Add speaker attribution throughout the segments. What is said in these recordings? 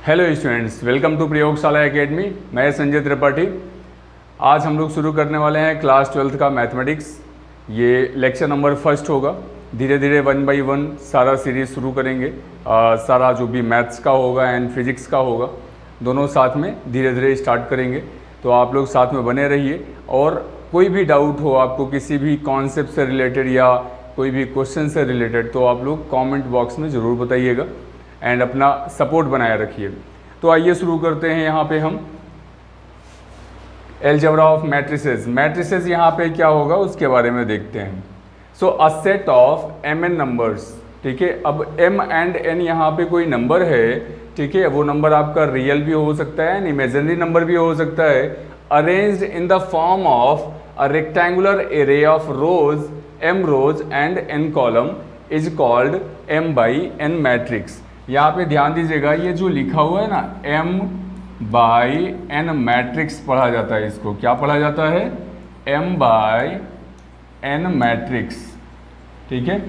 Speaker 1: Hello students, welcome to प्रयोगशाला academy. मैं संजय त्रिपाठी। आज हम लोग शुरू करने वाले हैं क्लास 12th का मैथमेटिक्स। ये लेक्चर नंबर फर्स्ट होगा। धीरे धीरे 1 बाई 1 सारा सीरीज़ शुरू करेंगे। सारा जो भी मैथ्स का होगा एंड फिजिक्स का होगा, दोनों साथ में धीरे धीरे स्टार्ट करेंगे। तो आप लोग साथ में बने रहिए, और कोई भी डाउट हो आपको किसी भी कॉन्सेप्ट से रिलेटेड या कोई भी क्वेश्चन से रिलेटेड, तो आप लोग कमेंट बॉक्स में ज़रूर बताइएगा एंड अपना सपोर्ट बनाए रखिए। तो आइए शुरू करते हैं। यहाँ पे हम अलजेब्रा ऑफ मैट्रिसेस, मैट्रिसेस यहाँ पे क्या होगा उसके बारे में देखते हैं। So a set of m n numbers, ठीक है। अब एम एंड एन यहाँ पे कोई नंबर है, ठीक है। वो नंबर आपका रियल भी हो सकता है एंड इमेजिनरी नंबर भी हो सकता है। Arranged in the form of a rectangular array of rows, m rows and n column is called m by n matrix. यहाँ पे ध्यान दीजिएगा, ये जो लिखा हुआ है ना m बाई एन मैट्रिक्स पढ़ा जाता है। इसको क्या पढ़ा जाता है? m बाई एन मैट्रिक्स, ठीक है।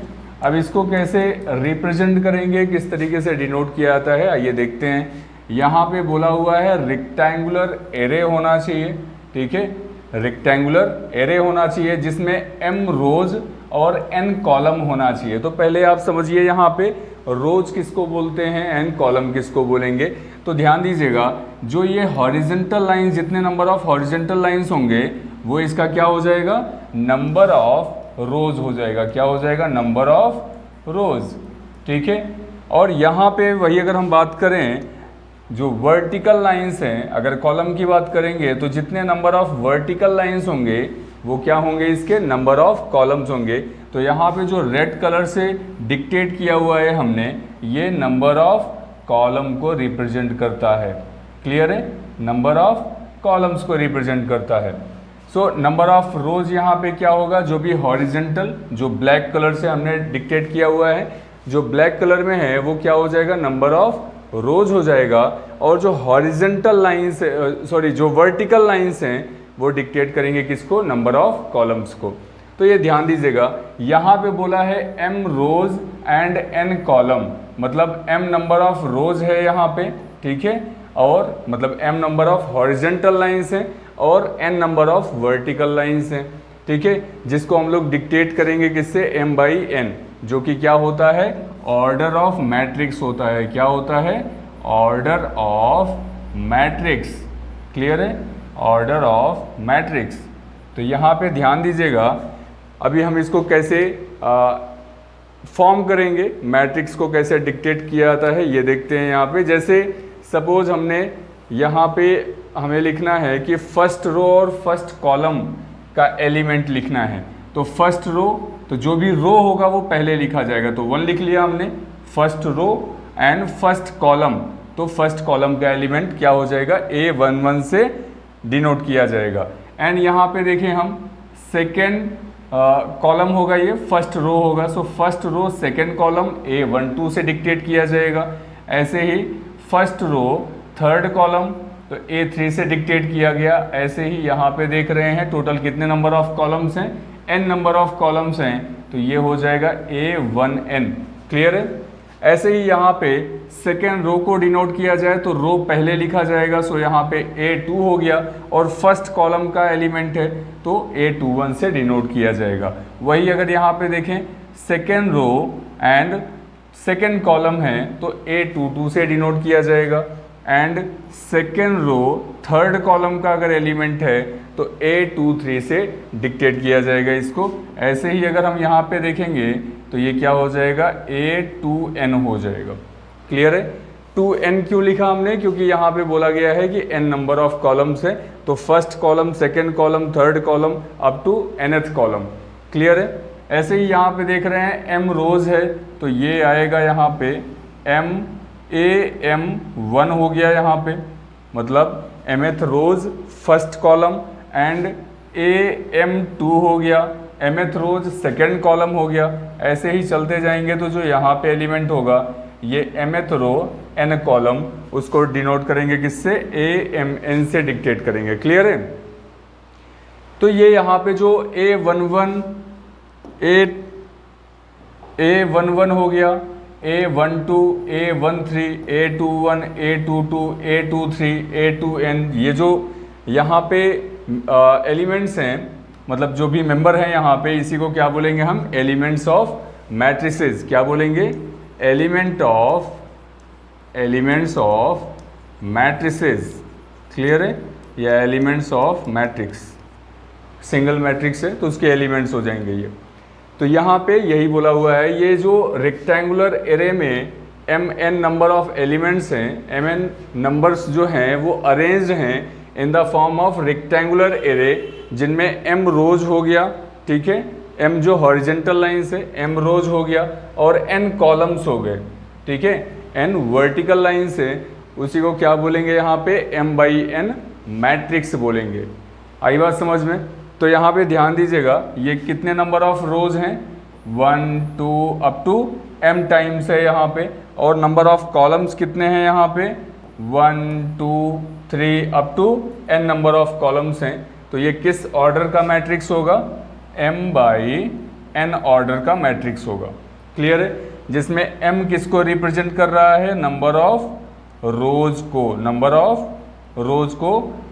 Speaker 1: अब इसको कैसे रिप्रेजेंट करेंगे, किस तरीके से डिनोट किया जाता है, आइए देखते हैं। यहाँ पे बोला हुआ है रेक्टेंगुलर एरे होना चाहिए, ठीक है। रेक्टेंगुलर एरे होना चाहिए जिसमें m रोज और n कॉलम होना चाहिए। तो पहले आप समझिए यहाँ पे रोज किसको बोलते हैं एंड कॉलम किसको बोलेंगे। तो ध्यान दीजिएगा, जो ये हॉरिजेंटल लाइन, जितने नंबर ऑफ हॉरिजेंटल लाइंस होंगे वो इसका क्या हो जाएगा? नंबर ऑफ रोज हो जाएगा। क्या हो जाएगा? नंबर ऑफ रोज, ठीक है। और यहाँ पे वही अगर हम बात करें, जो वर्टिकल लाइंस हैं, अगर कॉलम की बात करेंगे तो जितने नंबर ऑफ वर्टिकल लाइंस होंगे वो क्या होंगे? इसके नंबर ऑफ कॉलम्स होंगे। तो यहाँ पे जो रेड कलर से डिक्टेट किया हुआ है हमने, ये नंबर ऑफ कॉलम को रिप्रेजेंट करता है। क्लियर है? नंबर ऑफ कॉलम्स को रिप्रेजेंट करता है। सो नंबर ऑफ रोज यहाँ पे क्या होगा? जो भी हॉरिजेंटल, जो ब्लैक कलर से हमने डिक्टेट किया हुआ है, जो ब्लैक कलर में है वो क्या हो जाएगा? नंबर ऑफ रोज हो जाएगा। और जो हॉरिजेंटल लाइंस, सॉरी जो वर्टिकल लाइंस हैं वो डिक्टेट करेंगे किसको? नंबर ऑफ कॉलम्स को। तो ये ध्यान दीजिएगा, यहाँ पे बोला है m rows and n column, मतलब m नंबर ऑफ रोज है यहाँ पे, ठीक है। और मतलब m number of horizontal lines हैं और n number of vertical lines हैं, ठीक है। जिसको हम लोग डिक्टेट करेंगे किससे? m बाई n, जो कि क्या होता है? ऑर्डर ऑफ मैट्रिक्स होता है। क्या होता है? Order of matrix. क्लियर है? Order of matrix. तो यहाँ पे ध्यान दीजिएगा, अभी हम इसको कैसे फॉर्म करेंगे, मैट्रिक्स को कैसे डिक्टेट किया जाता है ये देखते हैं। यहाँ पे जैसे सपोज हमने यहाँ पे हमें लिखना है कि फर्स्ट रो और फर्स्ट कॉलम का एलिमेंट लिखना है। तो फर्स्ट रो, तो जो भी रो होगा वो पहले लिखा जाएगा। तो 1 लिख लिया हमने, first row and first column. तो फर्स्ट कॉलम का एलिमेंट क्या हो जाएगा? A11 से डिनोट किया जाएगा। एंड यहाँ पे देखें हम, सेकेंड कॉलम होगा, ये फर्स्ट रो होगा। So first row second column A12 से डिक्टेट किया जाएगा। ऐसे ही फर्स्ट रो थर्ड कॉलम तो A3 से डिक्टेट किया गया। ऐसे ही यहाँ पे देख रहे हैं टोटल कितने नंबर ऑफ कॉलम्स हैं? n नंबर ऑफ कॉलम्स हैं, तो ये हो जाएगा A1n। क्लियर है? ऐसे ही यहाँ पे सेकेंड रो को डिनोट किया जाए तो रो पहले लिखा जाएगा। सो यहाँ पे A2 हो गया, और फर्स्ट कॉलम का एलिमेंट है तो A21 से डिनोट किया जाएगा। वही अगर यहाँ पे देखें, second row and second column है तो A22 से डिनोट किया जाएगा। And second row third column का अगर एलिमेंट है तो A23 से डिक्टेट किया जाएगा इसको। ऐसे ही अगर हम यहाँ पे देखेंगे तो ये क्या हो जाएगा? A2n हो जाएगा। क्लियर है? 2n क्यों लिखा हमने? क्योंकि यहाँ पे बोला गया है कि n नंबर ऑफ कॉलम्स है, तो first column, second column, third column up to nth column. Clear है? ऐसे ही यहाँ पे देख रहे हैं m रोज है, तो ये आएगा यहाँ पे AM1 हो गया यहाँ पे, मतलब mth rows first column, and AM2 हो गया, mth रोज सेकेंड कॉलम हो गया। ऐसे ही चलते जाएंगे तो जो यहाँ पे एलिमेंट होगा ये mth रो n कॉलम, उसको डिनोट करेंगे किससे? AMN से डिक्टेट करेंगे। क्लियर है? तो ये यहाँ पे जो A11 हो गया, A12, A13, A21, A22, A23, A2n, ये जो यहाँ पे एलिमेंट्स हैं, मतलब जो भी मेंबर हैं यहाँ पे, इसी को क्या बोलेंगे हम? Elements of matrices. क्या बोलेंगे? Elements of matrices. क्लियर है? या elements of matrix, single matrix है तो उसके एलिमेंट्स हो जाएंगे ये। तो यहाँ पे यही बोला हुआ है, ये जो रेक्टेंगुलर एरे में mn नंबर ऑफ एलिमेंट्स हैं, mn नंबर्स जो हैं वो अरेंज्ड हैं इन the form of rectangular array, जिनमें m रोज हो गया, ठीक है, m जो हॉरिजेंटल लाइन से m रोज हो गया, और n कॉलम्स हो गए, ठीक है, n वर्टिकल लाइन से, उसी को क्या बोलेंगे यहाँ पे? m/n मैट्रिक्स बोलेंगे। आई बात समझ में? तो यहाँ पे ध्यान दीजिएगा, ये कितने नंबर ऑफ रोज हैं? 1 2 अप टू m टाइम्स है यहाँ पे, और नंबर ऑफ कॉलम्स कितने हैं यहाँ पे? 1 2 3 up to n number of columns हैं। तो ये किस ऑर्डर का मैट्रिक्स होगा? m/n ऑर्डर का मैट्रिक्स होगा। क्लियर है? जिसमें m किसको रिप्रेजेंट कर रहा है? नंबर ऑफ रोज को। नंबर ऑफ रोज को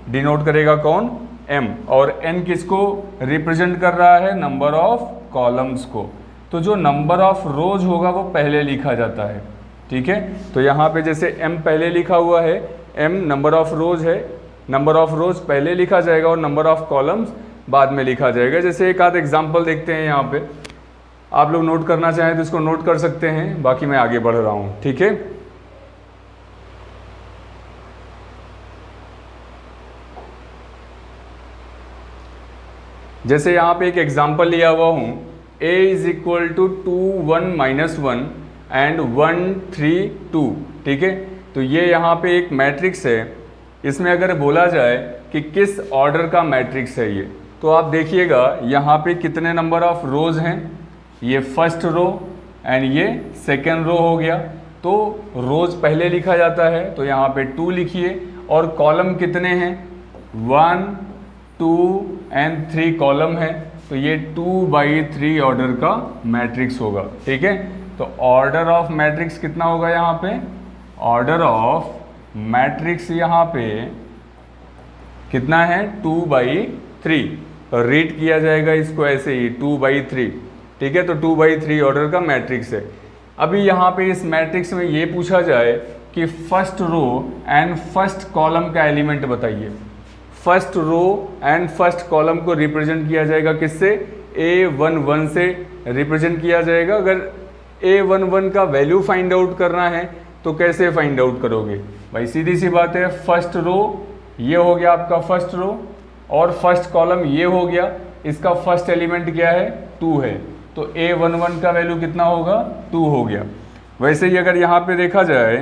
Speaker 1: डिनोट करेगा कौन? m। और n किसको रिप्रेजेंट कर रहा है? नंबर ऑफ कॉलम्स को। तो जो नंबर ऑफ रोज होगा वो पहले लिखा जाता है, ठीक है। तो यहाँ पे जैसे m पहले लिखा हुआ है, m नंबर ऑफ रोज है, नंबर ऑफ रोज पहले लिखा जाएगा और नंबर ऑफ कॉलम्स बाद में लिखा जाएगा। जैसे एक आध एग्जाम्पल देखते हैं यहाँ पे, आप लोग नोट करना चाहें तो इसको नोट कर सकते हैं, बाकी मैं आगे बढ़ रहा हूँ, ठीक है। जैसे यहाँ पे एक एग्जाम्पल लिया हुआ हूँ, a is equal to 2 1 -1 and 1 3 2, ठीक है। तो ये यहाँ पे एक मैट्रिक्स है, इसमें अगर बोला जाए कि किस ऑर्डर का मैट्रिक्स है ये, तो आप देखिएगा यहाँ पे कितने नंबर ऑफ रोज हैं? ये फर्स्ट रो एंड ये सेकेंड रो हो गया। तो रोज पहले लिखा जाता है, तो यहाँ पे 2 लिखिए, और कॉलम कितने हैं? 1 2 एंड 3 कॉलम है, तो ये 2/3 ऑर्डर का मैट्रिक्स होगा, ठीक है। तो ऑर्डर ऑफ मैट्रिक्स कितना होगा यहाँ पे? ऑर्डर ऑफ मैट्रिक्स यहाँ पे कितना है? 2/3। रीड किया जाएगा इसको ऐसे ही, 2/3, ठीक है। तो 2/3 ऑर्डर का मैट्रिक्स है। अभी यहाँ पे इस मैट्रिक्स में ये पूछा जाए कि first row and first column का एलिमेंट बताइए। First row and first column को रिप्रेजेंट किया जाएगा किससे? A11 से रिप्रेजेंट किया जाएगा। अगर A11 का वैल्यू फाइंड आउट करना है तो कैसे फाइंड आउट करोगे भाई? सीधी सी बात है, फर्स्ट रो ये हो गया आपका फर्स्ट रो, और फर्स्ट कॉलम ये हो गया, इसका फर्स्ट एलिमेंट क्या है? 2 है, तो A11 का वैल्यू कितना होगा? 2 हो गया। वैसे ही अगर यहाँ पे देखा जाए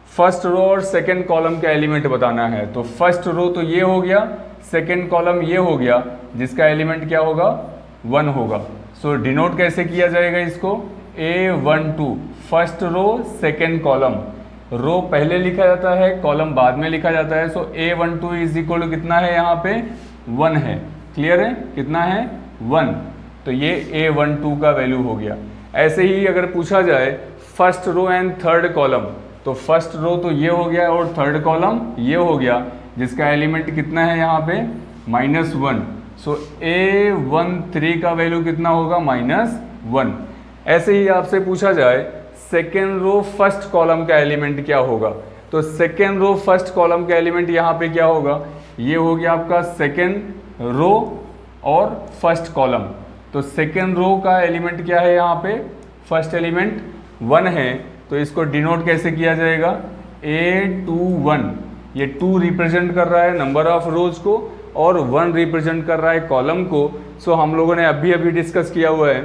Speaker 1: फर्स्ट रो और सेकेंड कॉलम का एलिमेंट बताना है, तो फर्स्ट रो तो ये हो गया, सेकेंड कॉलम ये हो गया, जिसका एलिमेंट क्या होगा? 1 होगा। सो डिनोट कैसे किया जाएगा इसको? A12 first row second column, row पहले लिखा जाता है, कॉलम बाद में लिखा जाता है। सो A12 इज इक्वल टू कितना है यहाँ पे? 1 है। क्लियर है? कितना है? 1। तो ये A12 का वैल्यू हो गया। ऐसे ही अगर पूछा जाए first row and third column, तो फर्स्ट रो तो ये हो गया और थर्ड कॉलम ये हो गया, जिसका एलिमेंट कितना है यहाँ पे? -1। सो A13 का वैल्यू कितना होगा? -1। ऐसे ही आपसे पूछा जाए सेकेंड रो फर्स्ट कॉलम का एलिमेंट क्या होगा, तो सेकेंड रो फर्स्ट कॉलम का एलिमेंट यहाँ पे क्या होगा? ये हो गया आपका सेकेंड रो और फर्स्ट कॉलम। तो सेकेंड रो का एलिमेंट क्या है यहाँ पे? फर्स्ट एलिमेंट 1 है, तो इसको डिनोट कैसे किया जाएगा? A21, ये 2 रिप्रेजेंट कर रहा है नंबर ऑफ रोज को और 1 रिप्रेजेंट कर रहा है कॉलम को। सो हम लोगों ने अभी डिस्कस किया हुआ है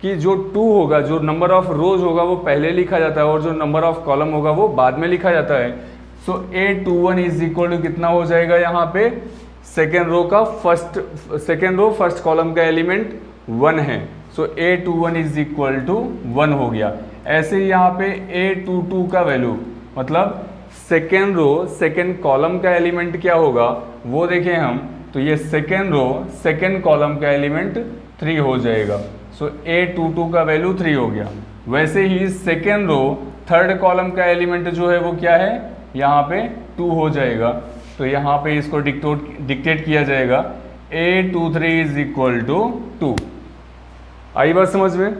Speaker 1: कि जो 2 होगा, जो नंबर ऑफ रोज होगा वो पहले लिखा जाता है और जो नंबर ऑफ कॉलम होगा वो बाद में लिखा जाता है। सो A21 इज इक्वल टू कितना हो जाएगा यहाँ पे? सेकेंड रो फर्स्ट कॉलम का एलिमेंट 1 है, सो A21 इज इक्वल टू 1 हो गया। ऐसे ही यहाँ पे A22 का वैल्यू, मतलब सेकेंड रो सेकेंड कॉलम का एलिमेंट क्या होगा वो देखें हम, तो ये सेकेंड रो सेकेंड कॉलम का एलिमेंट 3 हो जाएगा। सो A22 का वैल्यू 3 हो गया। वैसे ही सेकेंड रो थर्ड कॉलम का एलिमेंट जो है वो क्या है, यहाँ पे 2 हो जाएगा। तो यहाँ पे इसको डिक्टेट किया जाएगा A23 इज इक्वल टू 2। आई बात समझ में?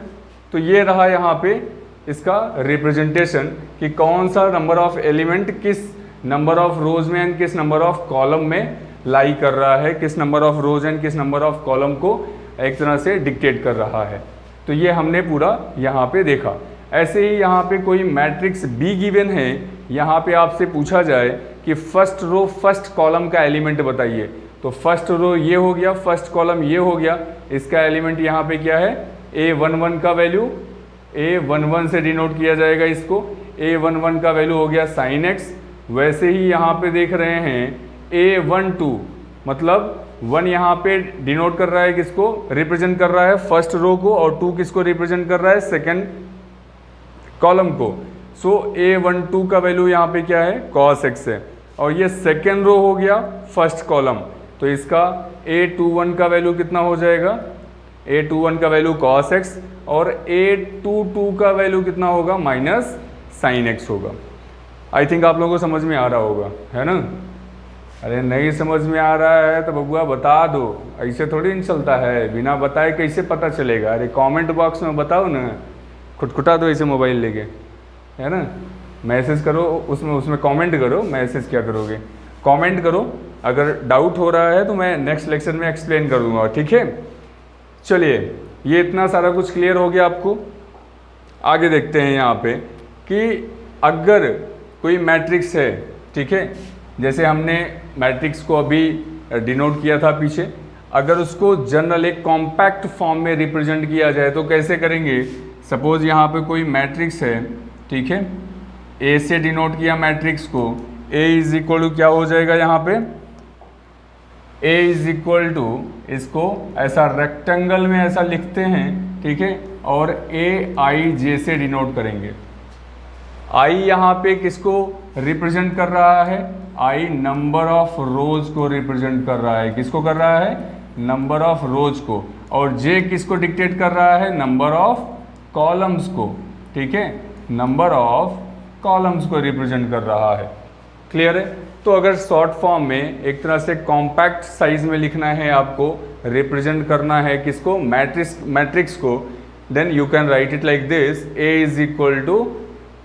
Speaker 1: तो ये रहा यहाँ पे इसका रिप्रेजेंटेशन कि कौन सा नंबर ऑफ एलिमेंट किस नंबर ऑफ रोज में एंड किस नंबर ऑफ कॉलम में लाई कर रहा है, किस नंबर ऑफ रोज एंड किस नंबर ऑफ कॉलम को एक तरह से डिक्टेट कर रहा है। तो ये हमने पूरा यहाँ पे देखा। ऐसे ही यहाँ पे कोई मैट्रिक्स बी गिवन है, यहाँ पे आपसे पूछा जाए कि फर्स्ट रो फर्स्ट कॉलम का एलिमेंट बताइए, तो फर्स्ट रो ये हो गया, फर्स्ट कॉलम ये हो गया, इसका एलिमेंट यहाँ पे क्या है, A11 का वैल्यू A11 से डिनोट किया जाएगा इसको। A11 का वैल्यू हो गया sin x। वैसे ही यहाँ पे देख रहे हैं A12 मतलब 1 यहाँ पे डिनोट कर रहा है किसको, रिप्रेजेंट कर रहा है फर्स्ट रो को, और 2 किसको रिप्रेजेंट कर रहा है, सेकेंड कॉलम को। सो A12 का वैल्यू यहाँ पे क्या है, cos x है, और ये सेकेंड रो हो गया फर्स्ट कॉलम, तो इसका A21 का वैल्यू कितना हो जाएगा, A21 का वैल्यू cos x, और A22 का वैल्यू कितना होगा, माइनस sin x होगा। आई थिंक आप लोगों को समझ में आ रहा होगा, है ना? अरे नहीं समझ में आ रहा है तो बबुआ बता दो, ऐसे थोड़ी नहीं चलता है, बिना बताए कैसे पता चलेगा? अरे कमेंट बॉक्स में बताओ ना, खुटखुटा दो ऐसे मोबाइल लेके, है ना? मैसेज करो, उसमें कमेंट करो। मैसेज क्या करोगे, कमेंट करो। अगर डाउट हो रहा है तो मैं नेक्स्ट लेक्चर में एक्सप्लेन कर दूंगा, ठीक है? चलिए, ये इतना सारा कुछ क्लियर हो गया आपको। आगे देखते हैं यहाँ पे कि अगर कोई मैट्रिक्स है, ठीक है, जैसे हमने मैट्रिक्स को अभी डिनोट किया था पीछे, अगर उसको जनरल एक कॉम्पैक्ट फॉर्म में रिप्रेजेंट किया जाए तो कैसे करेंगे? सपोज यहाँ पे कोई मैट्रिक्स है, ठीक है, ए से डिनोट किया मैट्रिक्स को, ए इज इक्वल टू क्या हो जाएगा यहाँ पे, ए इज इक्वल टू, इसको ऐसा रेक्टेंगल में ऐसा लिखते हैं, ठीक है, और AIJ से डिनोट करेंगे। आई यहाँ पे किसको रिप्रेजेंट कर रहा है, आई नंबर ऑफ रोज को रिप्रेजेंट कर रहा है। किसको कर रहा है, नंबर ऑफ रोज को। और जे किसको डिक्टेट कर रहा है, नंबर ऑफ कॉलम्स को, ठीक है, नंबर ऑफ कॉलम्स को रिप्रेजेंट कर रहा है। क्लियर है? तो अगर शॉर्ट फॉर्म में एक तरह से कॉम्पैक्ट साइज में लिखना है, आपको रिप्रेजेंट करना है किसको, मैट्रिक्स को, then you can write it like this, a is equal to,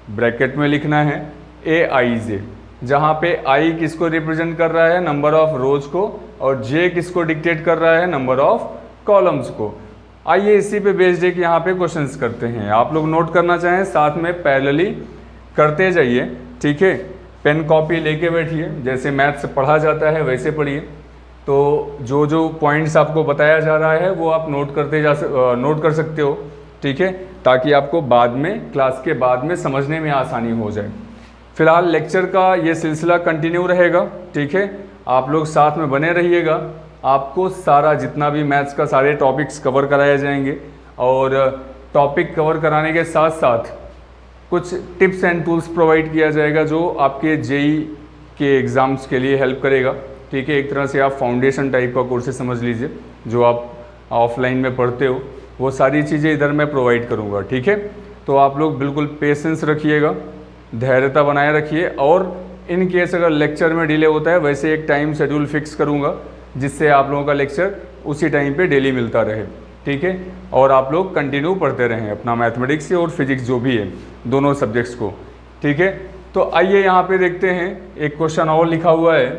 Speaker 1: bracket में लिखना है AIJ, जहाँ पे आई किसको रिप्रेजेंट कर रहा है, नंबर ऑफ रोज को, और जे किसको डिक्टेट कर रहा है, नंबर ऑफ कॉलम्स को। आइए इसी पे बेस्ड एक यहाँ पे क्वेश्चंस करते हैं। आप लोग नोट करना चाहें साथ में पैरेलली करते जाइए, ठीक है? पेन कॉपी लेके बैठिए, जैसे मैथ्स पढ़ा जाता है वैसे पढ़िए। तो जो जो पॉइंट्स आपको बताया जा रहा है वो आप नोट कर सकते हो, ठीक है, ताकि आपको बाद में, क्लास के बाद में समझने में आसानी हो जाए। फिलहाल लेक्चर का ये सिलसिला कंटिन्यू रहेगा, ठीक है? आप लोग साथ में बने रहिएगा। आपको सारा जितना भी मैथ्स का सारे टॉपिक्स कवर कराए जाएंगे, और टॉपिक कवर कराने के साथ साथ कुछ टिप्स एंड टूल्स प्रोवाइड किया जाएगा जो आपके JEE के एग्ज़ाम्स के लिए हेल्प करेगा, ठीक है? एक तरह से आप फाउंडेशन टाइप का कोर्सेज समझ लीजिए, जो आप ऑफलाइन में पढ़ते हो वो सारी चीज़ें इधर मैं प्रोवाइड करूँगा, ठीक है? तो आप लोग बिल्कुल पेशेंस रखिएगा, धैर्यता बनाए रखिए, और इन केस अगर लेक्चर में डिले होता है, वैसे एक टाइम शेड्यूल फिक्स करूँगा जिससे आप लोगों का लेक्चर उसी टाइम पे डेली मिलता रहे, ठीक है? और आप लोग कंटिन्यू पढ़ते रहें अपना मैथमेटिक्स और फिजिक्स जो भी है, दोनों सब्जेक्ट्स को, ठीक है? तो आइए यहाँ पे देखते हैं, एक क्वेश्चन और लिखा हुआ है,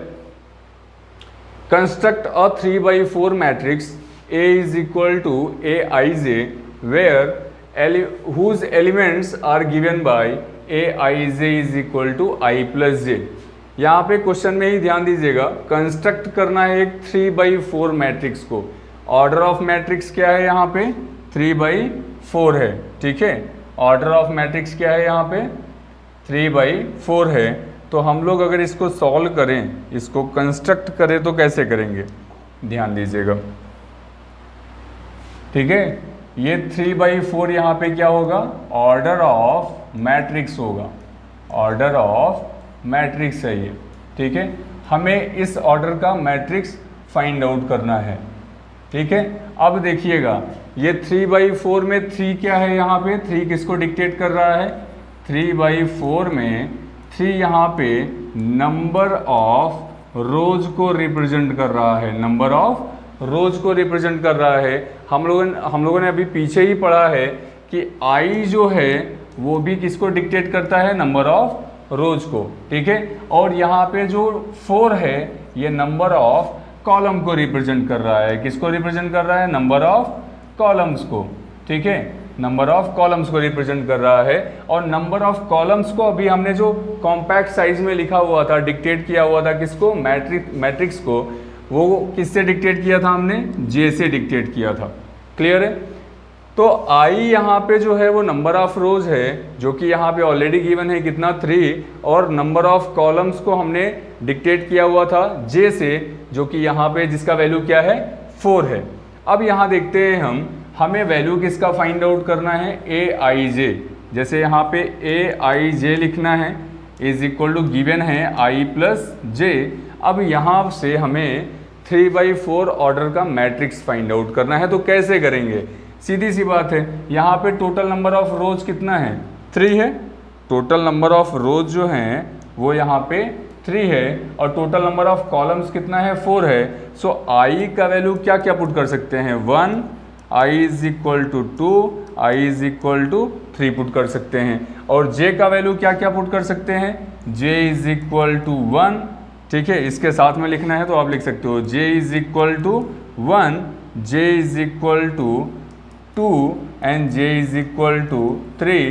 Speaker 1: construct a 3/4 matrix A is equal to AIJ where whose elements are given by AIJ is equal to I plus J। यहाँ पे क्वेश्चन में ही ध्यान दीजिएगा, कंस्ट्रक्ट करना है एक 3/4 मैट्रिक्स को। ऑर्डर ऑफ मैट्रिक्स क्या है यहाँ पे, 3/4 है, ठीक है? ऑर्डर ऑफ मैट्रिक्स क्या है यहाँ पे, 3/4 है। तो हम लोग अगर इसको सॉल्व करें, इसको कंस्ट्रक्ट करें तो कैसे करेंगे, ध्यान दीजिएगा, ठीक है? ये 3/4 यहाँ पे क्या होगा, ऑर्डर ऑफ मैट्रिक्स होगा, ऑर्डर ऑफ मैट्रिक्स है ये, ठीक है? हमें इस ऑर्डर का मैट्रिक्स फाइंड आउट करना है, ठीक है? अब देखिएगा, ये 3/4 में 3 क्या है यहाँ पे, 3 किसको डिक्टेट कर रहा है, 3/4 में 3 यहाँ पे नंबर ऑफ रोज को रिप्रेजेंट कर रहा है, नंबर ऑफ रोज को रिप्रेजेंट कर रहा है। हम लोगों ने अभी पीछे ही पढ़ा है कि आई जो है वो भी किसको डिक्टेट करता है, नंबर ऑफ रोज को, ठीक है। और यहाँ पे जो 4 है ये नंबर ऑफ कॉलम को रिप्रेजेंट कर रहा है, किसको रिप्रेजेंट कर रहा है, नंबर ऑफ कॉलम्स को, ठीक है, नंबर ऑफ कॉलम्स को रिप्रेजेंट कर रहा है। और नंबर ऑफ कॉलम्स को अभी हमने जो कॉम्पैक्ट साइज में लिखा हुआ था, डिक्टेट किया हुआ था किसको, मैट्रिक्स को, वो किससे डिक्टेट किया था हमने, जे से डिक्टेट किया था। क्लियर है। तो आई यहाँ पे जो है वो नंबर ऑफ रोज है जो कि यहाँ पे ऑलरेडी गिवन है कितना, 3, और नंबर ऑफ कॉलम्स को हमने डिक्टेट किया हुआ था जे से, जो कि यहाँ पे जिसका वैल्यू क्या है, 4 है। अब यहाँ देखते हैं हमें वैल्यू किसका फाइंड आउट करना है, ए आई जे। जैसे यहाँ पे ए आई जे लिखना है इज इक्वल टू गिवन है आई प्लस जे। अब यहाँ से हमें 3/4 ऑर्डर का मैट्रिक्स फाइंड आउट करना है। तो कैसे करेंगे, सीधी सी बात है, यहाँ पे टोटल नंबर ऑफ रोज कितना है, 3 है। टोटल नंबर ऑफ रोज जो हैं वो यहाँ पे 3 है और टोटल नंबर ऑफ कॉलम्स कितना है, 4 है। सो आई का वैल्यू क्या क्या पुट कर सकते हैं, 1, i is equal to 2, i is equal to 3 put कर सकते हैं। और जे का वैल्यू क्या क्या पुट कर सकते हैं, जे इज इक्वल टू 1, ठीक है, इसके साथ में लिखना है तो आप लिख सकते हो j is equal to 1, j is equal to 2 and j is equal to 3,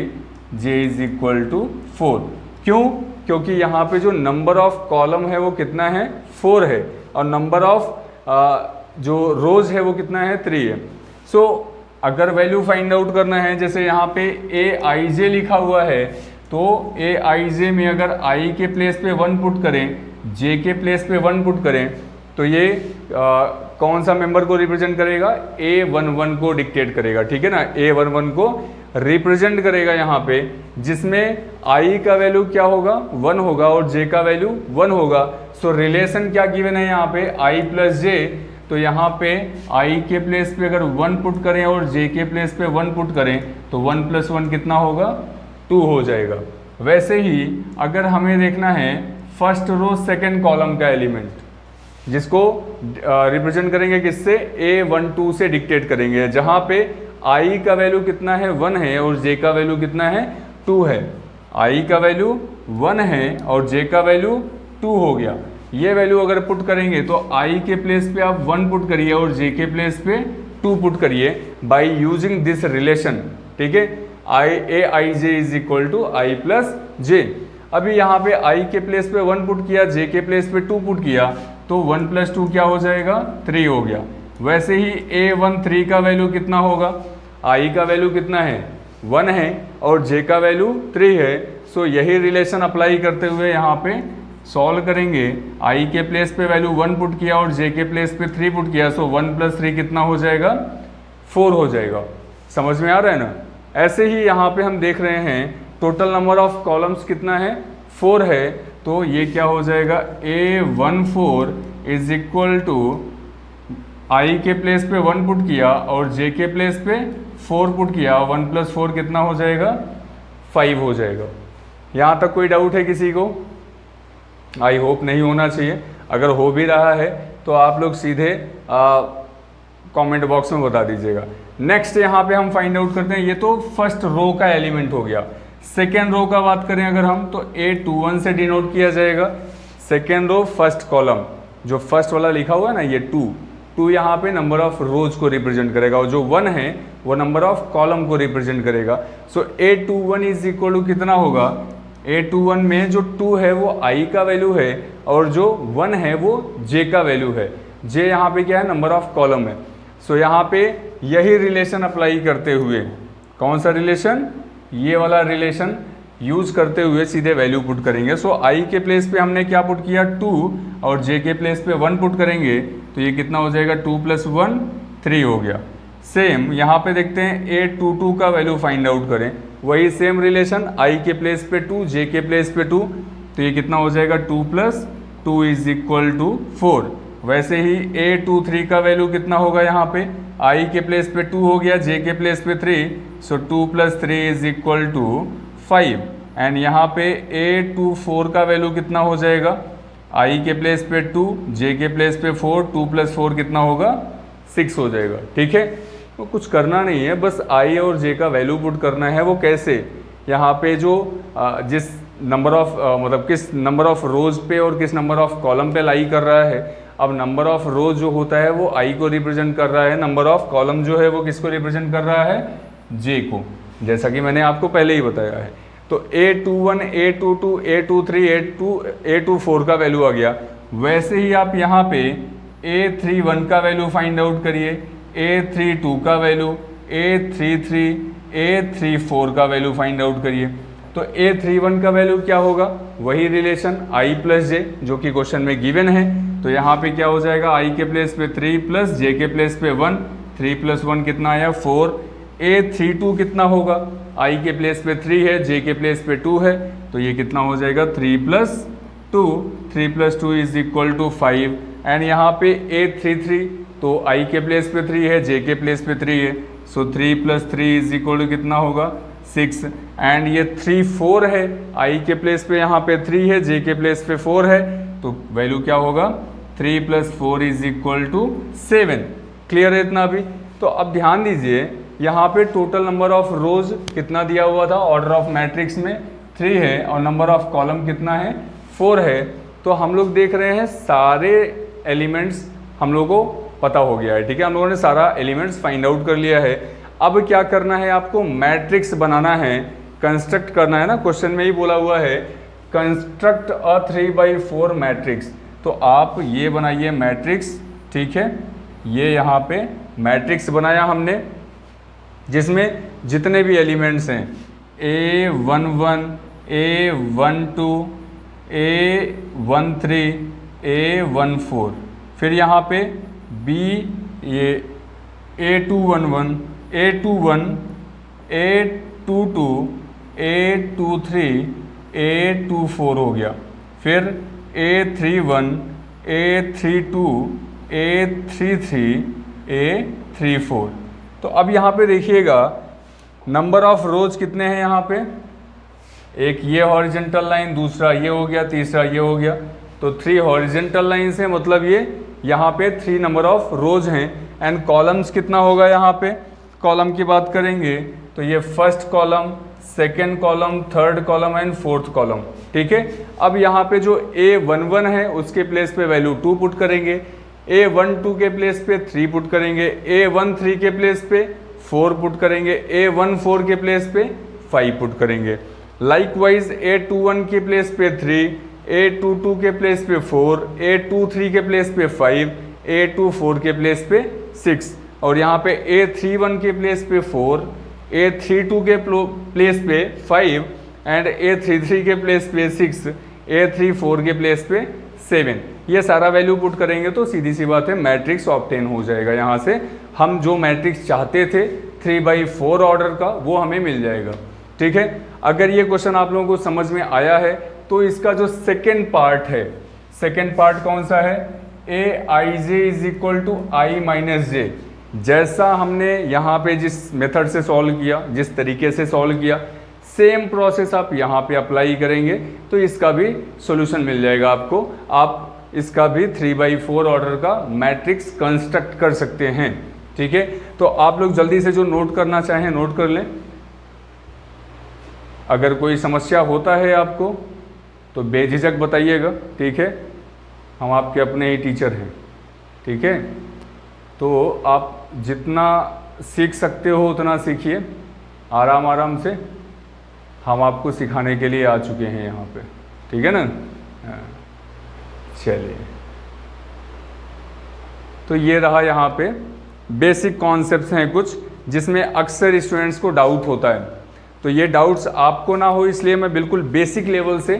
Speaker 1: j is equal to 4। क्यों, क्योंकि यहाँ पे जो नंबर ऑफ कॉलम है वो कितना है, 4 है, और नंबर ऑफ जो रोज है वो कितना है, 3 है। सो अगर वैल्यू फाइंड आउट करना है, जैसे यहाँ पे ए आई जे लिखा हुआ है, तो ए आई जे में अगर आई के प्लेस पे 1 पुट करें, जे के प्लेस पे 1 पुट करें, तो ये कौन सा मेंबर को रिप्रेजेंट करेगा, A11 को डिक्टेट करेगा, ठीक है ना, A11 को रिप्रेजेंट करेगा यहाँ पे, जिसमें I का वैल्यू क्या होगा, 1 होगा और J का वैल्यू 1 होगा। सो रिलेशन क्या गिवन है यहाँ पे, I प्लस J। तो यहाँ पे I के प्लेस पे अगर 1 पुट करें और J के प्लेस पे 1 पुट करें तो 1 + 1 कितना होगा, 2 हो जाएगा। वैसे ही अगर हमें देखना है फर्स्ट रो सेकेंड कॉलम का एलिमेंट, जिसको रिप्रेजेंट करेंगे किससे, A12 से डिक्टेट करेंगे, जहाँ पे I का वैल्यू कितना है, 1 है और J का वैल्यू कितना है, 2 है। I का वैल्यू 1 है और J का वैल्यू 2 हो गया। ये वैल्यू अगर पुट करेंगे तो I के प्लेस पे आप 1 पुट करिए और J के प्लेस पे 2 पुट करिए बाय यूजिंग दिस रिलेशन, ठीक है, A I J is equal to I plus J। अभी यहाँ पे I के प्लेस पे 1 पुट किया, J के प्लेस पे 2 पुट किया, तो 1 + 2 क्या हो जाएगा, 3 हो गया। वैसे ही A13 का वैल्यू कितना होगा, I का वैल्यू कितना है, 1 है और J का वैल्यू 3 है। सो यही रिलेशन अप्लाई करते हुए यहाँ पे सॉल्व करेंगे। I के प्लेस पे वैल्यू 1 पुट किया और J के प्लेस पे 3 पुट किया, सो 1 + 3 कितना हो जाएगा, 4 हो जाएगा। समझ में आ रहा है ना। ऐसे ही यहाँ पे हम देख रहे हैं टोटल नंबर ऑफ कॉलम्स कितना है, 4 है, तो ये क्या हो जाएगा, A14 is equal to I के प्लेस पे 1 पुट किया और J के प्लेस पे 4 पुट किया, 1 + 4 कितना हो जाएगा, 5 हो जाएगा। यहाँ तक कोई डाउट है किसी को? आई होप नहीं होना चाहिए। अगर हो भी रहा है तो आप लोग सीधे कमेंट बॉक्स में बता दीजिएगा। नेक्स्ट यहाँ पे हम फाइंड आउट करते हैं, ये तो फर्स्ट रो का एलिमेंट हो गया। सेकेंड रो का बात करें अगर हम, तो A21 से डिनोट किया जाएगा। सेकेंड रो फर्स्ट कॉलम, जो फर्स्ट वाला लिखा हुआ है ना, ये 2 यहाँ पे नंबर ऑफ रोज को रिप्रेजेंट करेगा और जो 1 है वो नंबर ऑफ कॉलम को रिप्रेजेंट करेगा। सो A21 इज इक्वल टू कितना होगा, A21 में जो 2 है वो I का वैल्यू है और जो 1 है वो J का वैल्यू है। J यहाँ पे क्या है, नंबर ऑफ कॉलम है। सो यहाँ पे यही रिलेशन अप्लाई करते हुए, कौन सा रिलेशन, ये वाला रिलेशन यूज करते हुए सीधे वैल्यू पुट करेंगे। सो I के प्लेस पे हमने क्या पुट किया, 2 और J के प्लेस पे 1 पुट करेंगे, तो ये कितना हो जाएगा, 2 + 1 3 हो गया। सेम यहाँ पे देखते हैं A22 का वैल्यू फाइंड आउट करें, वही सेम रिलेशन, I के प्लेस पे 2, J के प्लेस पे 2, तो ये कितना हो जाएगा, 2 + 2 इज इक्वल टू 4। वैसे ही A23 का वैल्यू कितना होगा, यहाँ पे आई के प्लेस पे 2 हो गया, जे के प्लेस पे 3, सो 2 + 3 इज इक्वल टू 5। एंड यहाँ पे A24 का वैल्यू कितना हो जाएगा, आई के प्लेस पे 2, जे के प्लेस पे 4, 2 + 4 कितना होगा 6 हो जाएगा। ठीक है, तो कुछ करना नहीं है, बस आई और जे का वैल्यू पुट करना है। वो कैसे, यहाँ पे जो जिस नंबर ऑफ मतलब किस नंबर ऑफ रोज पे और किस नंबर ऑफ कॉलम पे लाई कर रहा है। अब नंबर ऑफ रोज जो होता है वो आई को रिप्रेजेंट कर रहा है, नंबर ऑफ कॉलम जो है वो किसको रिप्रेजेंट कर रहा है, जे को, जैसा कि मैंने आपको पहले ही बताया है। तो A21, A22, A23, A24 का वैल्यू आ गया। वैसे ही आप यहाँ पे A31 का वैल्यू फाइंड आउट करिए, A32 का वैल्यू, A33, A34 का वैल्यू फाइंड आउट करिए। तो A31 का वैल्यू क्या होगा, वही रिलेशन I + J जो कि क्वेश्चन में गिवन है। तो यहाँ पे क्या हो जाएगा, I के प्लेस पे 3 + J के प्लेस पे 1, 3 + 1 कितना आया 4। A32 कितना होगा, I के प्लेस पे 3 है, J के प्लेस पे 2 है, तो ये कितना हो जाएगा 3 + 2, 3 + 2 इज इक्वल टू 5। एंड यहाँ पे A33 तो I के प्लेस पे 3 है, J के प्लेस पे 3 है, सो 3 + 3 इज इक्वल टू कितना होगा 6। एंड ये 3 4 है, I के प्लेस पे यहाँ पे 3 है, J के प्लेस पे 4 है, तो वैल्यू क्या होगा 3 + 4 इज इक्वल टू 7। क्लियर है इतना अभी। तो अब ध्यान दीजिए यहाँ पे टोटल नंबर ऑफ रोज कितना दिया हुआ था, ऑर्डर ऑफ मैट्रिक्स में 3 है और नंबर ऑफ कॉलम कितना है 4 है। तो हम लोग देख रहे हैं सारे एलिमेंट्स हम लोगों को पता हो गया है। ठीक है, हम लोगों ने सारा एलिमेंट्स फाइंड आउट कर लिया है। अब क्या करना है, आपको मैट्रिक्स बनाना है, कंस्ट्रक्ट करना है ना, क्वेश्चन में ही बोला हुआ है कंस्ट्रक्ट अ 3/4 मैट्रिक्स। तो आप ये बनाइए मैट्रिक्स। ठीक है, ये यहाँ पे मैट्रिक्स बनाया हमने जिसमें जितने भी एलिमेंट्स हैं A11, A12, A13, A14, फिर यहाँ पे B ये A211, A21, A22, A23, A24 हो गया, फिर A31, A32, A33, A34। तो अब यहाँ पे देखिएगा नंबर ऑफ रोज कितने हैं यहाँ पे, एक ये हॉरिजेंटल लाइन, दूसरा ये हो गया, तीसरा ये हो गया, तो 3 हॉरिजेंटल लाइन्स हैं, मतलब ये यहाँ पे 3 नंबर ऑफ रोज हैं। एंड कॉलम्स कितना होगा, यहाँ पे कॉलम की बात करेंगे तो ये first column, second column, third column and fourth column. ठीक है, अब यहाँ पे जो A11 है उसके प्लेस पे वैल्यू 2 पुट करेंगे, A12 के प्लेस पे 3 पुट करेंगे, A13 के प्लेस पे 4 पुट करेंगे, A14 के प्लेस पे 5 पुट करेंगे। लाइकवाइज A21 के प्लेस पे 3, A22 के प्लेस पे 4, A23 के प्लेस पे 5, A24 के प्लेस पे 6 और यहाँ पे A31 के प्लेस पे 4, A32 के प्लेस पे 5 एंड A33 के प्लेस पे 6, A34 के प्लेस पे 7। ये सारा वैल्यू पुट करेंगे तो सीधी सी बात है मैट्रिक्स ऑब्टेन हो जाएगा। यहाँ से हम जो मैट्रिक्स चाहते थे 3/4 ऑर्डर का वो हमें मिल जाएगा। ठीक है, अगर ये क्वेश्चन आप लोगों को समझ में आया है तो इसका जो सेकेंड पार्ट है, सेकेंड पार्ट कौन सा है, Aij is equal to I - j। जैसा हमने यहाँ पे जिस मेथड से सॉल्व किया, जिस तरीके से सॉल्व किया, सेम प्रोसेस आप यहाँ पे अप्लाई करेंगे तो इसका भी सॉल्यूशन मिल जाएगा आपको। आप इसका भी 3/4 ऑर्डर का मैट्रिक्स कंस्ट्रक्ट कर सकते हैं। ठीक है, तो आप लोग जल्दी से जो नोट करना चाहें नोट कर लें। अगर कोई समस्या होता है आपको तो बेझिझक बताइएगा। ठीक है, हम आपके अपने ही टीचर हैं। ठीक है, तो आप जितना सीख सकते हो उतना सीखिए, आराम आराम से। हम आपको सिखाने के लिए आ चुके हैं यहाँ पे। ठीक है ना, चलिए। तो ये रहा यहाँ पे बेसिक कॉन्सेप्ट्स हैं कुछ जिसमें अक्सर स्टूडेंट्स को डाउट होता है। तो ये डाउट्स आपको ना हो इसलिए मैं बिल्कुल बेसिक लेवल से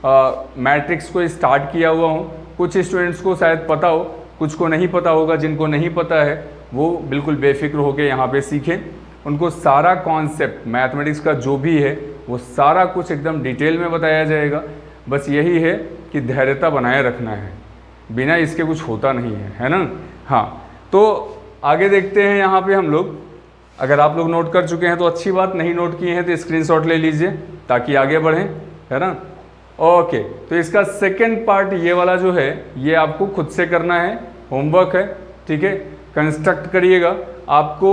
Speaker 1: मैट्रिक्स को स्टार्ट किया हुआ हूँ। कुछ स्टूडेंट्स को शायद पता हो, कुछ को नहीं पता होगा। जिनको नहीं पता है वो बिल्कुल बेफिक्र होकर यहाँ पे सीखें। उनको सारा कॉन्सेप्ट मैथमेटिक्स का जो भी है वो सारा कुछ एकदम डिटेल में बताया जाएगा। बस यही है कि धैर्यता बनाए रखना है, बिना इसके कुछ होता नहीं है, है ना। हाँ, तो आगे देखते हैं यहाँ पे हम लोग, अगर आप लोग नोट कर चुके हैं तो अच्छी बात, नहीं नोट किए हैं तो स्क्रीनशॉट ले लीजिए ताकि आगे बढ़ें, है ना। ओके, तो इसका सेकंड पार्ट ये वाला जो है ये आपको खुद से करना है, होमवर्क है, ठीक है। कंस्ट्रक्ट करिएगा, आपको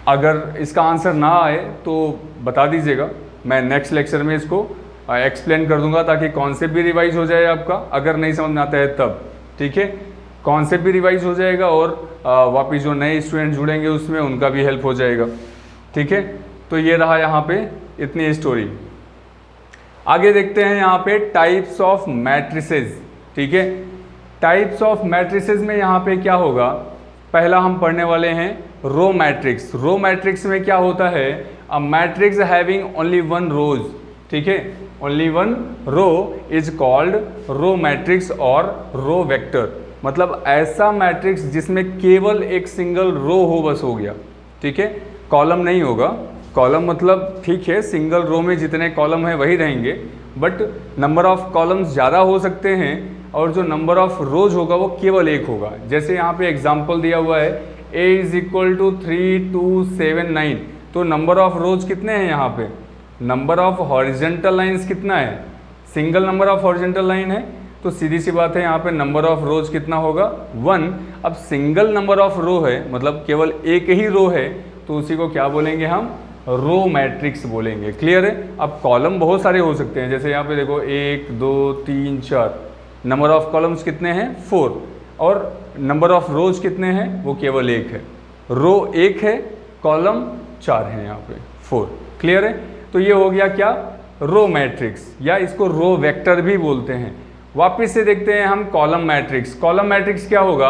Speaker 1: अगर इसका आंसर ना आए तो बता दीजिएगा, मैं नेक्स्ट लेक्चर में इसको एक्सप्लेन कर दूंगा ताकि कॉन्सेप्ट भी रिवाइज हो जाए आपका, अगर नहीं समझ में आता है तब, ठीक है। कॉन्सेप्ट भी रिवाइज हो जाएगा और वापिस जो नए स्टूडेंट जुड़ेंगे उसमें उनका भी हेल्प हो जाएगा, ठीक है। तो ये रहा यहाँ पे इतनी स्टोरी। आगे देखते हैं यहाँ पे टाइप्स ऑफ मैट्रिसेस, ठीक है। टाइप्स ऑफ मैट्रिसेस में यहाँ पे क्या होगा, पहला हम पढ़ने वाले हैं रो मैट्रिक्स। रो मैट्रिक्स में क्या होता है, a matrix having only one rows, ठीक है, only one row is called row matrix और रो वेक्टर। मतलब ऐसा मैट्रिक्स जिसमें केवल एक सिंगल रो हो, बस हो गया, ठीक है, कॉलम नहीं होगा। कॉलम मतलब ठीक है, सिंगल रो में जितने कॉलम है वही रहेंगे, बट नंबर ऑफ कॉलम्स ज़्यादा हो सकते हैं और जो नंबर ऑफ रोज होगा वो केवल एक होगा। जैसे यहाँ पे एग्जांपल दिया हुआ है a इज इक्वल टू 3 2 7 9, तो नंबर ऑफ रोज कितने हैं यहाँ पे, नंबर ऑफ हॉरिजेंटल लाइंस कितना है, single number of horizontal line है, तो सीधी सी बात है यहाँ पे नंबर ऑफ रोज कितना होगा 1। अब सिंगल नंबर ऑफ रो है, मतलब केवल एक ही रो है, तो उसी को क्या बोलेंगे हम, रो मैट्रिक्स बोलेंगे। क्लियर है। अब कॉलम बहुत सारे हो सकते हैं, जैसे यहाँ पे देखो 1 2 3 4, नंबर ऑफ कॉलम्स कितने हैं 4, और नंबर ऑफ रोज कितने हैं, वो केवल एक है, रो एक है, कॉलम 4 है, यहाँ पे 4। क्लियर है। तो ये हो गया क्या, रो मैट्रिक्स, या इसको रो वेक्टर भी बोलते हैं। वापिस से देखते हैं हम कॉलम मैट्रिक्स। कॉलम मैट्रिक्स क्या होगा,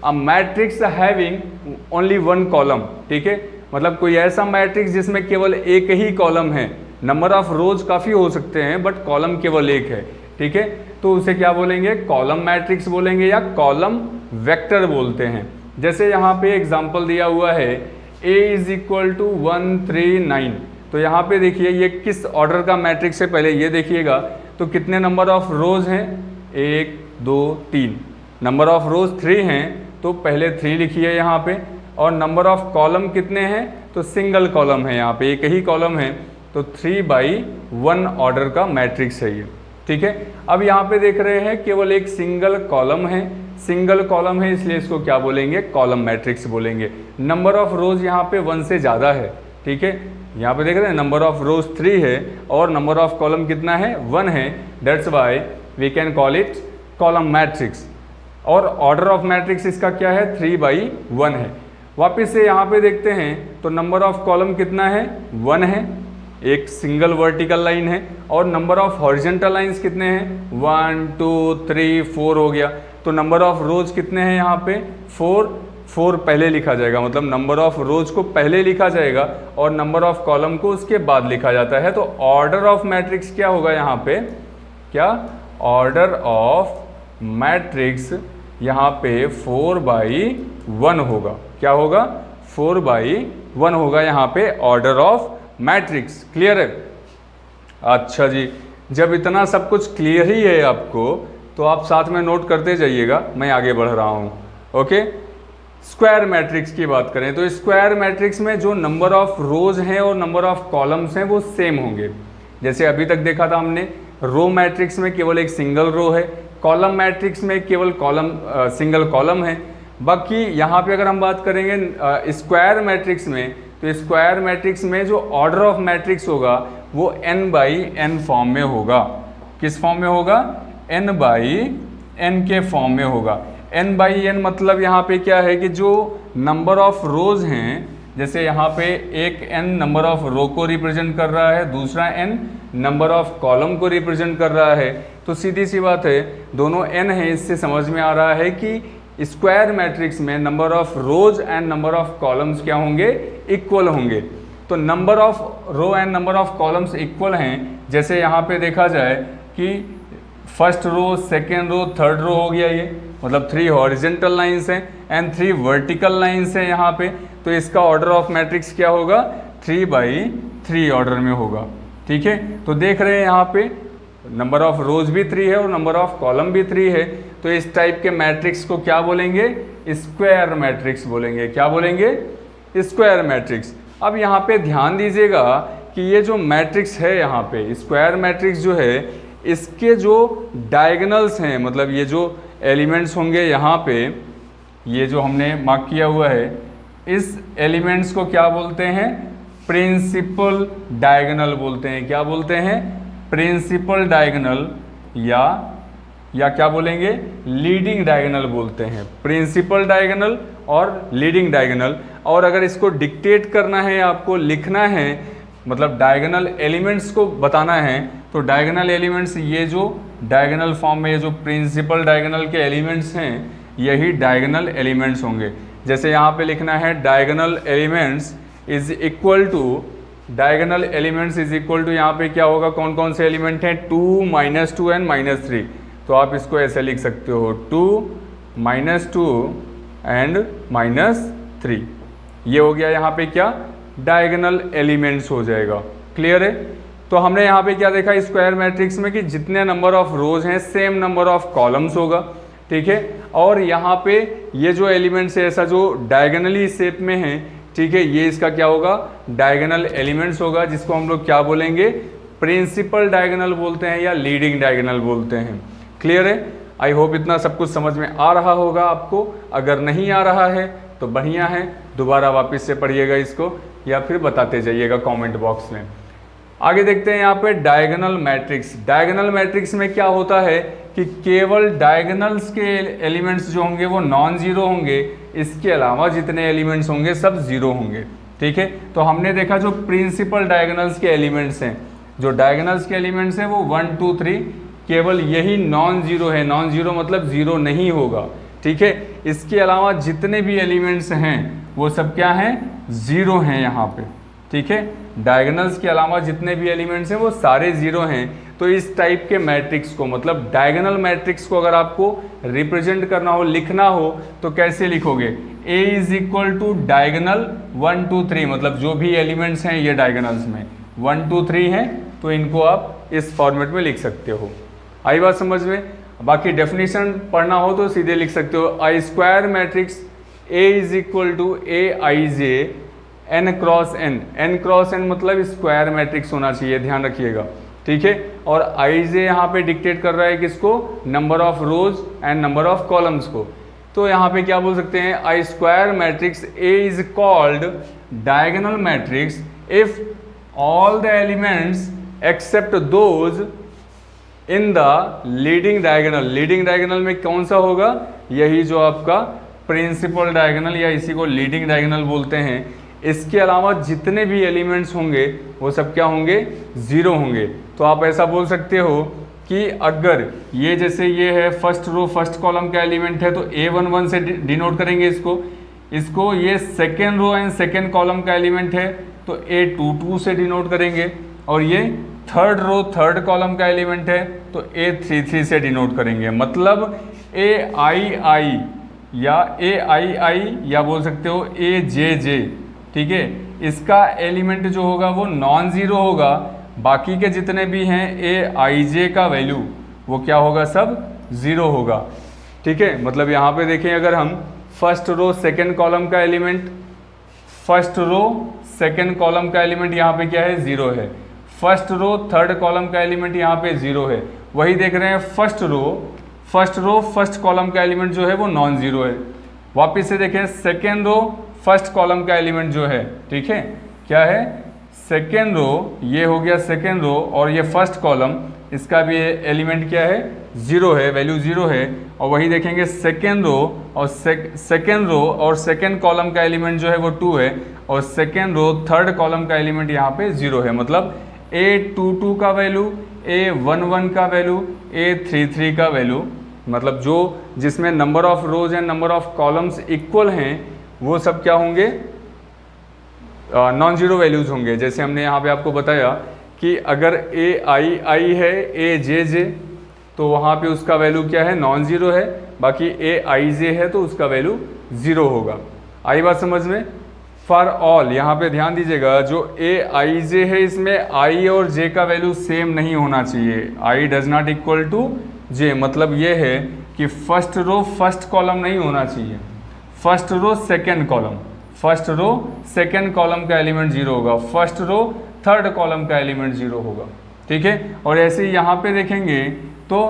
Speaker 1: अ matrix having only one column, ठीक है, मतलब कोई ऐसा मैट्रिक्स जिसमें केवल एक ही कॉलम है, नंबर ऑफ रोज काफ़ी हो सकते हैं बट कॉलम केवल एक है, ठीक है, तो उसे क्या बोलेंगे, कॉलम मैट्रिक्स बोलेंगे या कॉलम वेक्टर बोलते हैं। जैसे यहाँ पे एग्जांपल दिया हुआ है a इज इक्वल टू 1 3 9, तो यहाँ पे देखिए ये किस ऑर्डर का मैट्रिक्स है, पहले ये देखिएगा, तो कितने नंबर ऑफ रोज हैं, 1 2 3, नंबर ऑफ रोज 3 हैं, तो पहले 3 लिखिए यहाँ पे, और नंबर ऑफ कॉलम कितने हैं, तो सिंगल कॉलम है, यहाँ पे एक ही कॉलम है, तो 3/1 ऑर्डर का मैट्रिक्स है ये, ठीक है। अब यहाँ पे देख रहे हैं केवल एक सिंगल कॉलम है, सिंगल कॉलम है, इसलिए इसको क्या बोलेंगे, कॉलम मैट्रिक्स बोलेंगे। नंबर ऑफ रोज यहाँ पे 1 से ज़्यादा है, ठीक है, यहाँ पे देख रहे हैं नंबर ऑफ रोज 3 है और नंबर ऑफ कॉलम कितना है 1 है, that's why we can call it column matrix. और ऑर्डर ऑफ मैट्रिक्स इसका क्या है, 3/1 है। वापिस से यहाँ पे देखते हैं तो नंबर ऑफ कॉलम कितना है 1 है, एक सिंगल वर्टिकल लाइन है, और नंबर ऑफ हॉरिजेंटल लाइंस कितने हैं 1 2 3 4 हो गया, तो नंबर ऑफ रोज कितने हैं यहाँ पे 4 पहले लिखा जाएगा, मतलब नंबर ऑफ रोज को पहले लिखा जाएगा और नंबर ऑफ कॉलम को उसके बाद लिखा जाता है। तो ऑर्डर ऑफ मैट्रिक्स क्या होगा यहाँ पे, क्या ऑर्डर ऑफ मैट्रिक्स यहाँ पे 4/1 होगा, क्या होगा 4/1 होगा यहाँ पे ऑर्डर ऑफ मैट्रिक्स। क्लियर है। अच्छा जी, जब इतना सब कुछ क्लियर ही है आपको तो आप साथ में नोट करते जाइएगा, मैं आगे बढ़ रहा हूँ। ओके, स्क्वायर मैट्रिक्स की बात करें तो स्क्वायर मैट्रिक्स में जो नंबर ऑफ रोज हैं और नंबर ऑफ कॉलम्स हैं वो सेम होंगे। जैसे अभी तक देखा था हमने, रो मैट्रिक्स में केवल एक सिंगल रो है, कॉलम मैट्रिक्स में केवल सिंगल कॉलम है। बाकी यहाँ पे अगर हम बात करेंगे स्क्वायर मैट्रिक्स में, तो स्क्वायर मैट्रिक्स में जो ऑर्डर ऑफ मैट्रिक्स होगा वो n/n फॉर्म में होगा। किस फॉर्म में होगा, n/n के फॉर्म में होगा। n/n मतलब यहाँ पे क्या है कि जो नंबर ऑफ रोज हैं, जैसे यहाँ पे एक n नंबर ऑफ रो को रिप्रेजेंट कर रहा है, दूसरा n नंबर ऑफ कॉलम को रिप्रेजेंट कर रहा है, तो सीधी सी बात है दोनों n है, इससे समझ में आ रहा है कि स्क्वायर मैट्रिक्स में number of rows and number of columns क्या होंगे, इक्वल होंगे। तो number of row and number of columns equal हैं। जैसे यहाँ पे देखा जाए कि first row, second row, third row हो गया, ये मतलब 3 हॉरिजेंटल लाइंस हैं एंड 3 वर्टिकल लाइंस हैं यहाँ पे, तो इसका ऑर्डर ऑफ मैट्रिक्स क्या होगा, 3/3 ऑर्डर में होगा। ठीक है, तो देख रहे हैं यहाँ पे नंबर ऑफ रोज भी 3 है और नंबर ऑफ कॉलम भी 3 है, तो इस टाइप के मैट्रिक्स को क्या बोलेंगे, स्क्वायर मैट्रिक्स बोलेंगे। क्या बोलेंगे? Square matrix. अब यहाँ पे ध्यान दीजिएगा कि ये जो मैट्रिक्स है यहाँ पे स्क्वायर मैट्रिक्स जो है, इसके जो डायगोनल्स हैं, मतलब ये जो एलिमेंट्स होंगे यहाँ पे, ये जो हमने मार्क किया हुआ है, इस एलिमेंट्स को क्या बोलते हैं? प्रिंसिपल डायगोनल बोलते हैं। क्या बोलते हैं? प्रिंसिपल डायगोनल या क्या बोलेंगे? लीडिंग डायगोनल बोलते हैं। प्रिंसिपल डायगोनल और लीडिंग डायगोनल। और अगर इसको डिक्टेट करना है, आपको लिखना है, मतलब डायगोनल एलिमेंट्स को बताना है, तो डायगोनल एलिमेंट्स, ये जो डायगोनल फॉर्म में ये जो प्रिंसिपल डायगोनल के एलिमेंट्स हैं, यही डायगोनल एलिमेंट्स होंगे। जैसे यहाँ पे लिखना है diagonal elements is equal to, diagonal elements is equal to, यहाँ पे क्या होगा? कौन कौन से एलिमेंट हैं? 2, -2 एंड -3। तो आप इसको ऐसे लिख सकते हो 2, -2 एंड -3। ये हो गया यहाँ पे क्या? डायगोनल एलिमेंट्स हो जाएगा। क्लियर है? तो हमने यहाँ पे क्या देखा स्क्वायर मैट्रिक्स में कि जितने नंबर ऑफ रोज हैं सेम नंबर ऑफ कॉलम्स होगा। ठीक है? और यहाँ पे ये जो एलिमेंट्स है ऐसा जो डायगोनली शेप में है, ठीक है, ये इसका क्या होगा? डायगोनल एलिमेंट्स होगा, जिसको हम लोग क्या बोलेंगे? प्रिंसिपल डायगोनल बोलते हैं या लीडिंग डायगोनल बोलते हैं। क्लियर है? आई होप इतना सब कुछ समझ में आ रहा होगा आपको। अगर नहीं आ रहा है तो बढ़िया है, दोबारा वापस से पढ़िएगा इसको या फिर बताते जाइएगा कमेंट बॉक्स में। आगे देखते हैं यहाँ पे डायगोनल मैट्रिक्स। डायगोनल मैट्रिक्स में क्या होता है कि केवल डायगोनल्स के एलिमेंट्स जो होंगे वो नॉन जीरो होंगे, इसके अलावा जितने एलिमेंट्स होंगे सब जीरो होंगे। ठीक है? तो हमने देखा जो प्रिंसिपल डायगोनल्स के एलिमेंट्स हैं, जो डायगोनल्स के एलिमेंट्स हैं वो 1, 2, 3, केवल यही नॉन जीरो है। नॉन जीरो मतलब जीरो नहीं होगा। ठीक है? इसके अलावा जितने भी एलिमेंट्स हैं वो सब क्या हैं? जीरो हैं यहाँ पे। ठीक है? डायगोनल्स के अलावा जितने भी एलिमेंट्स हैं वो सारे जीरो हैं। तो इस टाइप के मैट्रिक्स को, मतलब डायगोनल मैट्रिक्स को अगर आपको रिप्रेजेंट करना हो, लिखना हो, तो कैसे लिखोगे? A is equal to diagonal 1, 2, 3, मतलब जो भी एलिमेंट्स हैं ये डायगोनल्स में 1, 2, 3 हैं, तो इनको आप इस फॉर्मेट में लिख सकते हो। आई बात समझ में? बाकी डेफिनेशन पढ़ना हो तो सीधे लिख सकते हो I square matrix A is equal to AIJ n cross n। n cross n मतलब स्क्वायर मैट्रिक्स होना चाहिए, ध्यान रखिएगा। ठीक है? और IJ यहाँ पे डिक्टेट कर रहा है किसको? Number of rows and number of columns को। तो यहाँ पे क्या बोल सकते हैं? I square matrix A is called diagonal matrix if all the elements except those in the leading diagonal. Leading diagonal में कौन सा होगा? यही जो आपका प्रिंसिपल डायगोनल या इसी को लीडिंग डायगोनल बोलते हैं। इसके अलावा जितने भी एलिमेंट्स होंगे वो सब क्या होंगे? जीरो होंगे। तो आप ऐसा बोल सकते हो कि अगर ये जैसे ये है फर्स्ट रो फर्स्ट कॉलम का एलिमेंट है तो A11 से डिनोट करेंगे इसको। ये second row and second column का एलिमेंट है तो A22 से डिनोट करेंगे। और ये थर्ड रो थर्ड कॉलम का एलिमेंट है तो A33 से डिनोट करेंगे। मतलब AII या बोल सकते हो AJJ। ठीक है? इसका एलिमेंट जो होगा वो नॉन जीरो होगा। बाकी के जितने भी हैं AIJ का वैल्यू वो क्या होगा? सब जीरो होगा। ठीक है? मतलब यहाँ पे देखें, अगर हम फर्स्ट रो सेकेंड कॉलम का element, first row second column का एलिमेंट यहाँ पे क्या है? जीरो है। फर्स्ट रो थर्ड कॉलम का एलिमेंट यहाँ पे जीरो है। वही देख रहे हैं फर्स्ट रो फर्स्ट कॉलम का एलिमेंट जो है वो नॉन जीरो है। वापिस से देखें सेकेंड रो फर्स्ट कॉलम का एलिमेंट जो है, ठीक है, क्या है? सेकेंड रो, ये हो गया सेकेंड रो, और ये फर्स्ट कॉलम, इसका भी एलिमेंट क्या है? जीरो है, वैल्यू जीरो है। और वही देखेंगे सेकेंड रो और सेकेंड कॉलम का एलिमेंट जो है वो 2 है, और सेकेंड रो थर्ड कॉलम का एलिमेंट यहाँ पे जीरो है। मतलब A22 का वैल्यू, A11 का वैल्यू, A33 का वैल्यू, मतलब जो जिसमें number of rows and number of columns equal हैं वो सब क्या होंगे? नॉन जीरो वैल्यूज होंगे। जैसे हमने यहाँ पे आपको बताया कि अगर AII है, AJJ, तो वहाँ पे उसका वैल्यू क्या है? नॉन जीरो है। बाकी AIJ है तो उसका वैल्यू जीरो होगा। आई बात समझ में? फॉर ऑल, यहाँ पे ध्यान दीजिएगा, जो AIJ है इसमें I और J का वैल्यू सेम नहीं होना चाहिए। I does not equal to J, मतलब ये है कि फर्स्ट रो फर्स्ट कॉलम नहीं होना चाहिए। First row second column, first row second column का एलिमेंट 0 होगा, फर्स्ट रो थर्ड कॉलम का एलिमेंट 0 होगा, ठीक है। और ऐसे ही यहाँ पे देखेंगे तो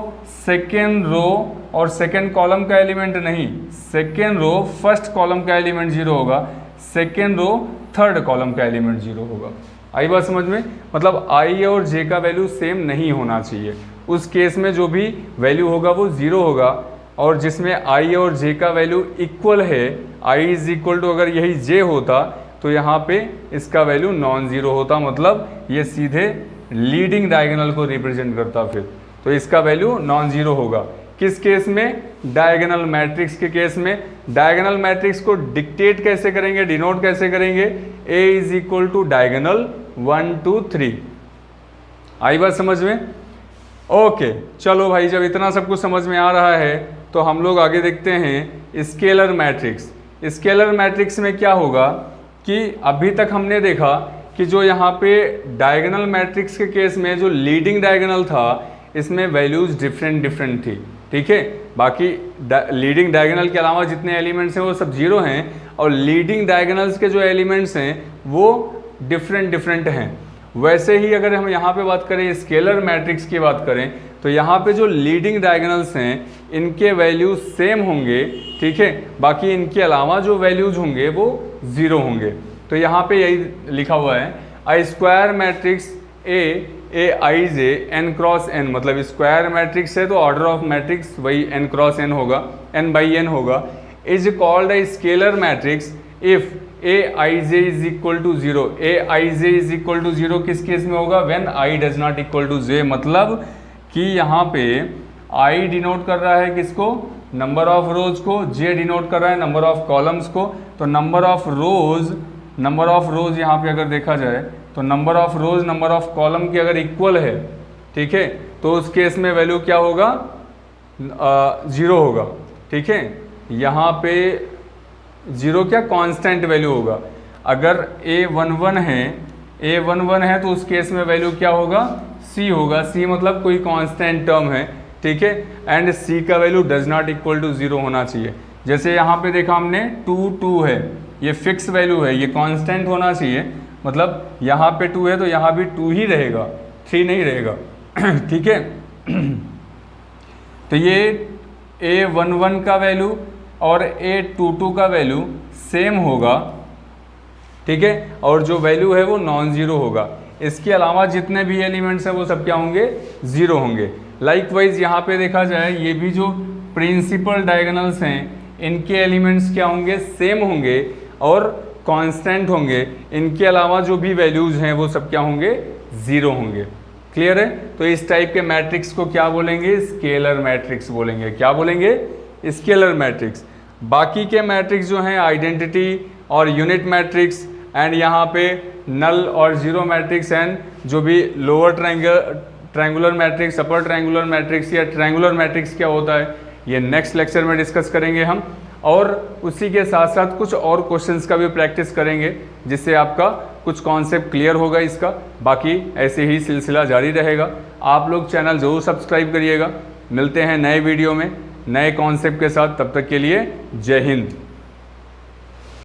Speaker 1: सेकेंड रो और सेकेंड कॉलम का एलिमेंट नहीं, सेकेंड रो फर्स्ट कॉलम का एलिमेंट 0 होगा, सेकेंड रो थर्ड कॉलम का एलिमेंट 0 होगा। आई बात समझ में? मतलब आई और जे का वैल्यू सेम नहीं होना चाहिए। उस केस में जो भी वैल्यू होगा वो 0 होगा, और जिसमें आई और जे का वैल्यू इक्वल है, आई इज इक्वल टू अगर यही जे होता तो यहाँ पे इसका वैल्यू नॉन ज़ीरो होता, मतलब ये सीधे लीडिंग डायगोनल को रिप्रेजेंट करता फिर, तो इसका वैल्यू नॉन ज़ीरो होगा। किस केस में? डायगोनल मैट्रिक्स के केस में। डायगोनल मैट्रिक्स को डिक्टेट कैसे करेंगे, डिनोट कैसे करेंगे? ए इज इक्वल टू डायगोनल 1 2 3। आई बात समझ में? ओके चलो भाई, जब इतना सब कुछ समझ में आ रहा है तो हम लोग आगे देखते हैं स्केलर मैट्रिक्स। स्केलर मैट्रिक्स में क्या होगा कि अभी तक हमने देखा कि जो यहाँ पे डायगोनल मैट्रिक्स के केस में जो लीडिंग डायगोनल था इसमें वैल्यूज डिफरेंट थी, ठीक है। बाकी लीडिंग डायगोनल के अलावा जितने एलिमेंट्स हैं वो सब 0 हैं, और लीडिंग डायगोनल्स के जो एलिमेंट्स हैं वो डिफरेंट हैं। वैसे ही अगर हम यहाँ पे बात करें स्केलर मैट्रिक्स की बात करें तो यहाँ पे जो लीडिंग डायगोनल्स हैं इनके वैल्यूज सेम होंगे, ठीक है। बाकी इनके अलावा जो वैल्यूज होंगे वो 0 होंगे। तो यहाँ पे यही लिखा हुआ है I square matrix a i j n cross n, मतलब स्क्वायर मैट्रिक्स है तो ऑर्डर ऑफ मैट्रिक्स वही n क्रॉस n होगा, n बाई n होगा, is called a scalar matrix if a i j is equal to 0। A i j is equal to 0 किस case में होगा? When i does not equal to j, मतलब कि यहाँ पे आई denote कर रहा है किसको? नंबर ऑफ रोज को, जे डिनोट कर रहा है नंबर ऑफ कॉलम्स को। तो नंबर ऑफ रोज यहाँ पे अगर देखा जाए तो number of rose number of column की अगर इक्वल है, ठीक है, तो उस केस में वैल्यू क्या होगा? 0 होगा, ठीक है। यहाँ पे 0 क्या कांस्टेंट वैल्यू होगा। अगर a11 है तो उस केस में वैल्यू क्या होगा? c होगा। c मतलब कोई कांस्टेंट टर्म है, ठीक है। एंड c का value does not equal to 0 होना चाहिए। जैसे यहाँ पे देखा हमने 2 है, ये फिक्स वैल्यू है, ये कांस्टेंट होना चाहिए, मतलब यहाँ पे 2 है तो यहाँ भी 2 ही रहेगा, 3 नहीं रहेगा ठीक है। तो ये a11 का वैल्यू और a22 का वैल्यू सेम होगा, ठीक है, और जो वैल्यू है वो नॉन ज़ीरो होगा। इसके अलावा जितने भी एलिमेंट्स हैं वो सब क्या होंगे? 0 होंगे। लाइकवाइज यहाँ पे देखा जाए ये भी जो प्रिंसिपल डायगोनल्स हैं इनके एलिमेंट्स क्या होंगे? सेम होंगे और कांस्टेंट होंगे। इनके अलावा जो भी वैल्यूज़ हैं वो सब क्या होंगे? 0 होंगे। क्लियर है? तो इस टाइप के मैट्रिक्स को क्या बोलेंगे? स्केलर मैट्रिक्स बोलेंगे। क्या बोलेंगे? Scalar matrix. बाकी के मैट्रिक्स जो हैं आइडेंटिटी और यूनिट मैट्रिक्स एंड यहाँ पे नल और जीरो मैट्रिक्स एंड जो भी lower triangular matrix, upper triangular matrix या ट्रायंगुलर मैट्रिक्स क्या होता है, ये नेक्स्ट लेक्चर में डिस्कस करेंगे हम। और उसी के साथ साथ कुछ और क्वेश्चंस का भी प्रैक्टिस करेंगे जिससे आपका कुछ कॉन्सेप्ट क्लियर होगा इसका। बाकी ऐसे ही सिलसिला जारी रहेगा। आप लोग चैनल ज़रूर सब्सक्राइब करिएगा। मिलते हैं नए वीडियो में नए कॉन्सेप्ट के साथ, तब तक के लिए जय हिंद।